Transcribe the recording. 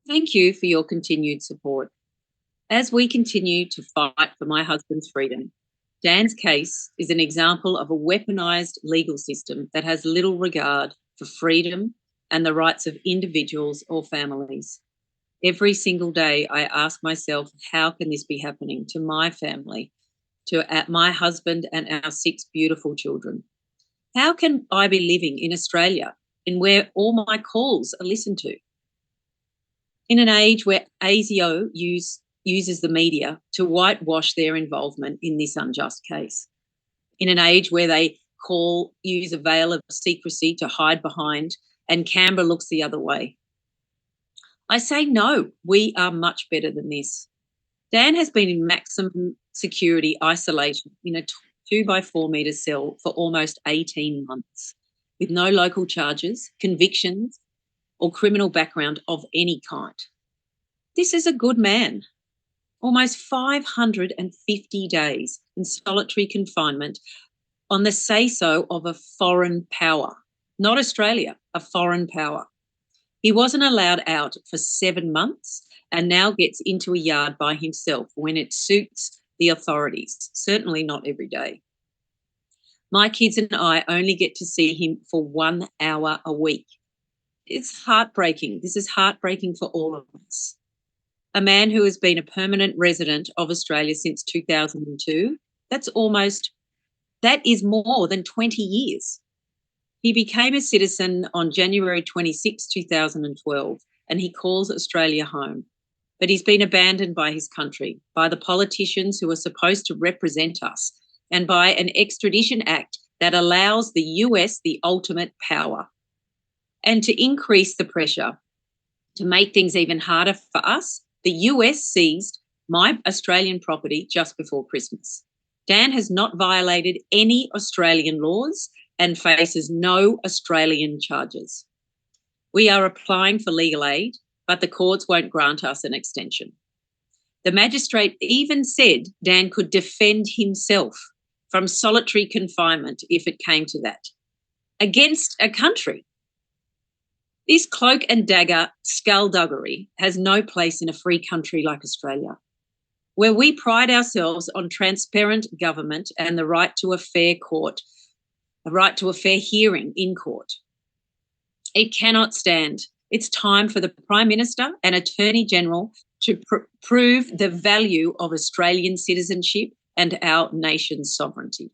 Thank you for your continued support. As we continue to fight for my husband's freedom, Dan's case is an example of a weaponised legal system that has little regard for freedom and the rights of individuals or families. Every single day, I ask myself, how can this be happening to my family, to my husband and our six beautiful children? How can I be living in Australia in where all my calls are listened to? In an age where uses the media to whitewash their involvement in this unjust case, in an age where they use a veil of secrecy to hide behind, and Canberra looks the other way. I say no, we are much better than this. Dan has been in maximum security isolation in a 2 by 4 metre cell for almost 18 months with no local charges, convictions, or criminal background of any kind. This is a good man. Almost 550 days in solitary confinement on the say-so of a foreign power, not Australia, a foreign power. He wasn't allowed out for 7 months and now gets into a yard by himself when it suits the authorities, certainly not every day. My kids and I only get to see him for 1 hour a week. It's heartbreaking. This is heartbreaking for all of us. A man who has been a permanent resident of Australia since 2002, that is more than 20 years. He became a citizen on January 26, 2012, and he calls Australia home. But he's been abandoned by his country, by the politicians who are supposed to represent us, and by an extradition act that allows the US the ultimate power. And to increase the pressure, to make things even harder for us, the US seized my Australian property just before Christmas. Dan has not violated any Australian laws and faces no Australian charges. We are applying for legal aid, but the courts won't grant us an extension. The magistrate even said Dan could defend himself from solitary confinement if it came to that, against a country. This cloak and dagger skullduggery has no place in a free country like Australia, where we pride ourselves on transparent government and the right to a fair court, a right to a fair hearing in court. It cannot stand. It's time for the Prime Minister and Attorney General to prove the value of Australian citizenship and our nation's sovereignty.